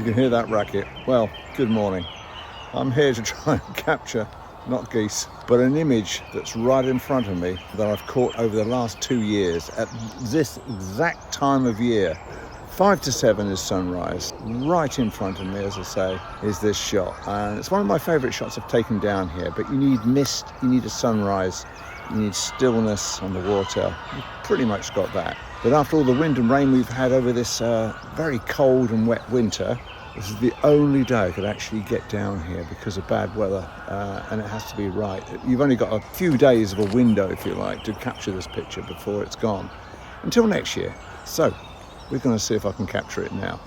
can hear that racket. Well, good morning. I'm here to try and capture, not geese, but an image that's right in front of me that I've caught over the last 2 years at this exact time of year. 5 to 7 is sunrise. Right in front of me, as I say, is this shot. And it's one of my favourite shots I've taken down here, but you need mist, you need a sunrise, you need stillness on the water. You've pretty much got that. But after all the wind and rain we've had over this very cold and wet winter, this is the only day I could actually get down here because of bad weather, and it has to be right. You've only got a few days of a window, if you like, to capture this picture before it's gone. Until next year. So, we're going to see if I can capture it now.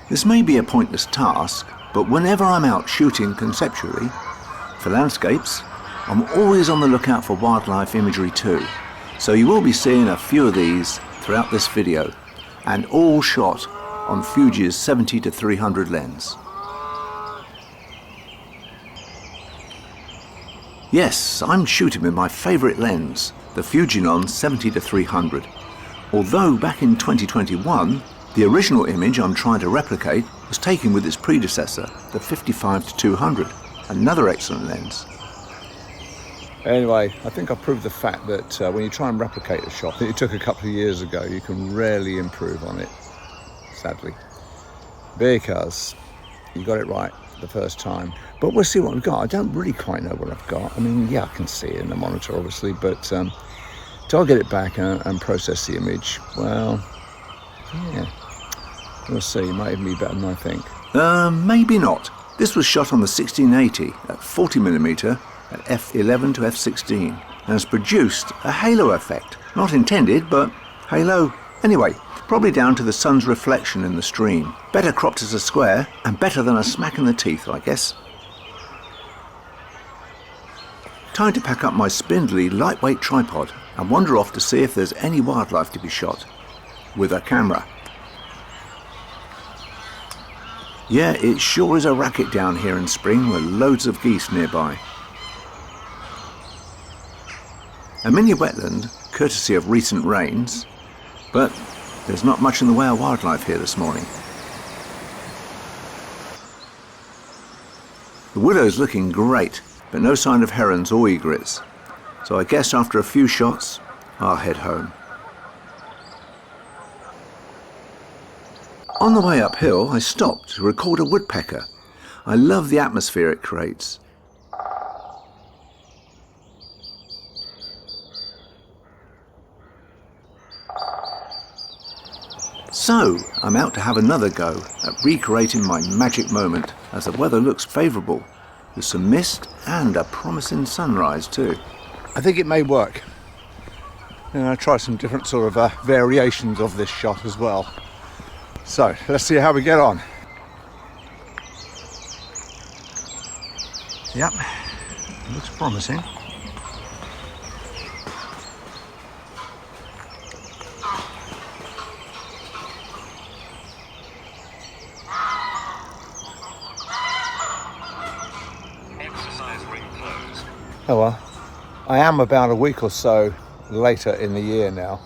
This may be a pointless task, but whenever I'm out shooting conceptually, for landscapes, I'm always on the lookout for wildlife imagery too. So you will be seeing a few of these throughout this video, and all shot on Fuji's 70-300 lens. Yes, I'm shooting with my favourite lens, the Fujinon 70-300. Although back in 2021, the original image I'm trying to replicate was taken with its predecessor, the 55-200, another excellent lens. Anyway, I think I've proved the fact that when you try and replicate a shot that you took a couple of years ago, you can rarely improve on it, sadly, because you got it right the first time. But we'll see what we've got. I don't really quite know what I've got. I mean, yeah, I can see it in the monitor, obviously, but till I get it back and process the image, well, yeah, we'll see. It might even be better than I think. Maybe not. This was shot on the 1680 at 40mm at f11 to f16 and has produced a halo effect. Not intended, but halo. Anyway, probably down to the sun's reflection in the stream. Better cropped as a square and better than a smack in the teeth, I guess. Time to pack up my spindly, lightweight tripod and wander off to see if there's any wildlife to be shot with a camera. Yeah, it sure is a racket down here in spring with loads of geese nearby. A mini wetland, courtesy of recent rains, but there's not much in the way of wildlife here this morning. The willow's looking great, but no sign of herons or egrets, so I guess after a few shots, I'll head home. On the way uphill, I stopped to record a woodpecker. I love the atmosphere it creates. So, I'm out to have another go at recreating my magic moment as the weather looks favourable, with some mist and a promising sunrise too. I think it may work. And I'll try some different sort of variations of this shot as well. So, let's see how we get on. Yep, looks promising. Oh well, I am about a week or so later in the year now.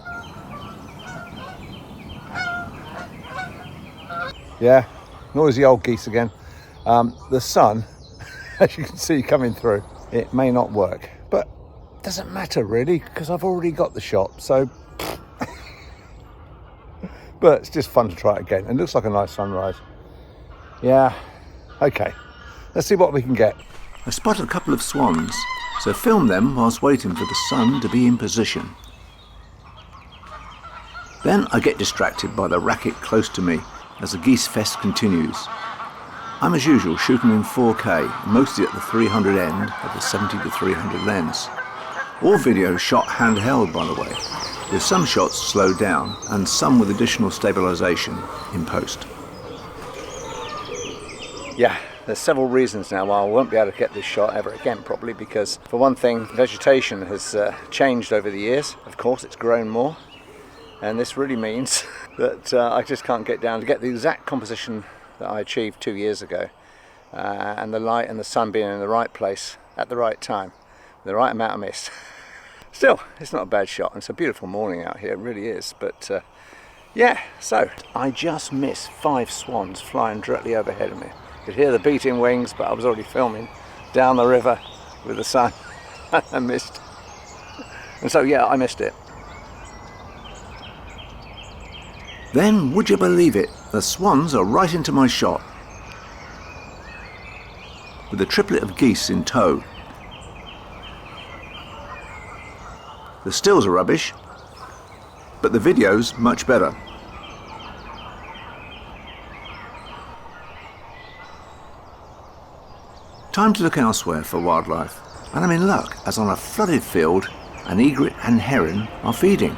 Yeah, noisy old geese again. The sun, as you can see coming through, it may not work, but it doesn't matter really because I've already got the shot, so but it's just fun to try it again. It looks like a nice sunrise. Yeah, okay, let's see what we can get. I spotted a couple of swans, so film them whilst waiting for the sun to be in position. Then I get distracted by the racket close to me as the geese fest continues. I'm as usual shooting in 4K, mostly at the 300 end of the 70-300 lens. All videos shot handheld, by the way, with some shots slowed down and some with additional stabilisation in post. Yeah, there's several reasons now why I won't be able to get this shot ever again, probably because, for one thing, vegetation has changed over the years. Of course, it's grown more, and this really means that I just can't get down to get the exact composition that I achieved 2 years ago, and the light and the sun being in the right place at the right time, the right amount of mist. Still, it's not a bad shot. It's a beautiful morning out here, it really is, but Yeah, so I just missed 5 swans flying directly overhead of me. You could hear the beating wings, but I was already filming down the river with the sun. I missed. And so yeah, I missed it. Then, would you believe it, the swans are right into my shot, with a triplet of geese in tow. The stills are rubbish, but the video's much better. Time to look elsewhere for wildlife, and I'm in luck, as on a flooded field, an egret and heron are feeding.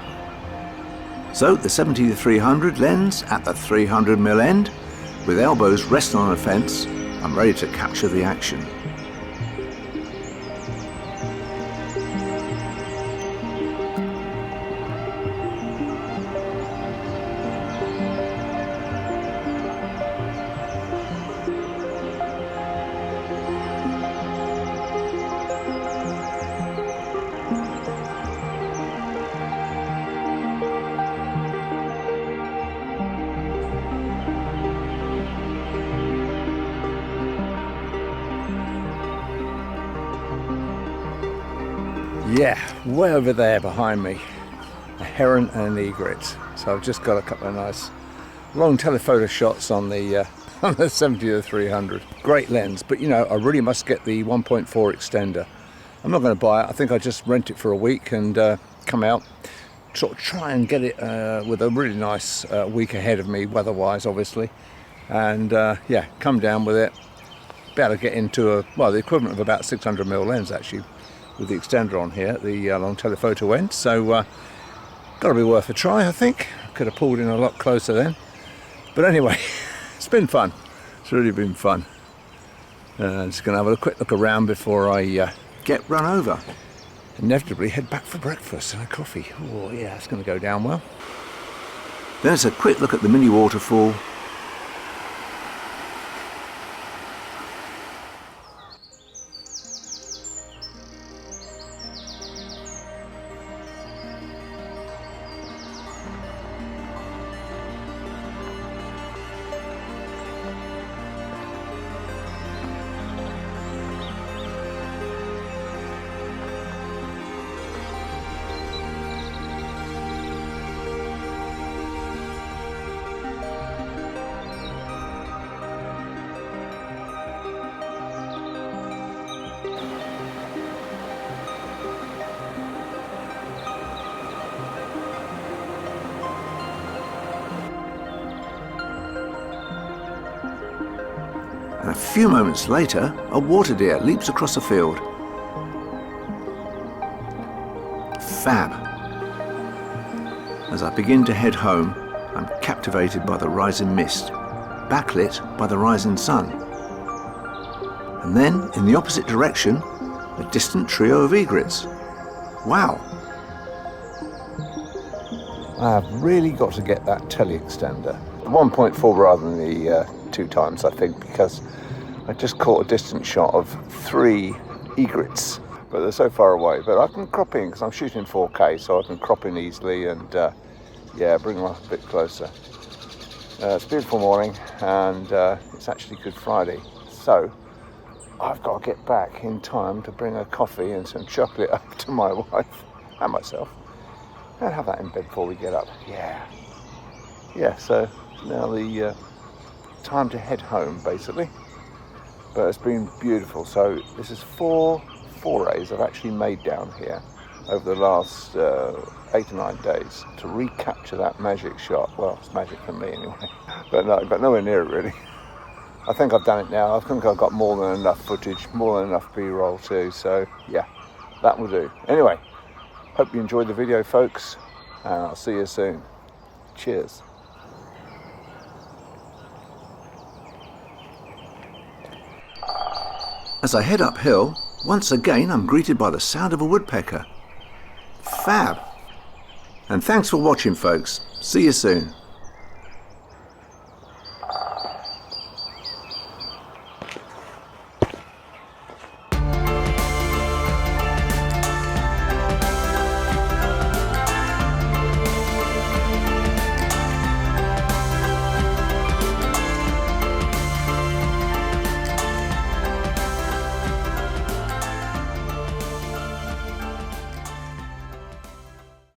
So the 70-300 lens at the 300mm end, with elbows resting on a fence, I'm ready to capture the action. Yeah, way over there behind me, a heron and an egret. So I've just got a couple of nice long telephoto shots on the 70-300. Great lens, but you know, I really must get the 1.4 extender. I'm not going to buy it. I think I just rent it for a week and come out, sort of try and get it with a really nice week ahead of me, weather-wise, obviously. And yeah, come down with it. Be able to get into the equivalent of about 600mm lens actually, with the extender on here, the long telephoto end. So got to be worth a try, I think. Could have pulled in a lot closer then, but anyway, it's been fun. It's really been fun. Just gonna have a quick look around before I get run over. Inevitably head back for breakfast and a coffee. Oh yeah, it's gonna go down well. Then it's a quick look at the mini waterfall. And a few moments later, a water deer leaps across a field. Fab. As I begin to head home, I'm captivated by the rising mist, backlit by the rising sun. And then, in the opposite direction, a distant trio of egrets. Wow. I've really got to get that tele-extender. 1.4 rather than the 2 times, I think, because I just caught a distant shot of 3 egrets, but they're so far away. But I can crop in because I'm shooting 4K, so I can crop in easily and yeah, bring them up a bit closer. It's a beautiful morning, and it's actually Good Friday, so I've got to get back in time to bring a coffee and some chocolate up to my wife and myself, and have that in bed before we get up. Yeah, so now the time to head home, basically. But it's been beautiful. So this is 4 forays I've actually made down here over the last 8 to 9 days to recapture that magic shot. Well, it's magic for me anyway, but nowhere near it really. I think I've done it now. I think I've got more than enough footage, more than enough B-roll too. So yeah, that will do. Anyway, hope you enjoyed the video, folks, and I'll see you soon. Cheers. As I head uphill, once again I'm greeted by the sound of a woodpecker. Fab! And thanks for watching, folks. See you soon.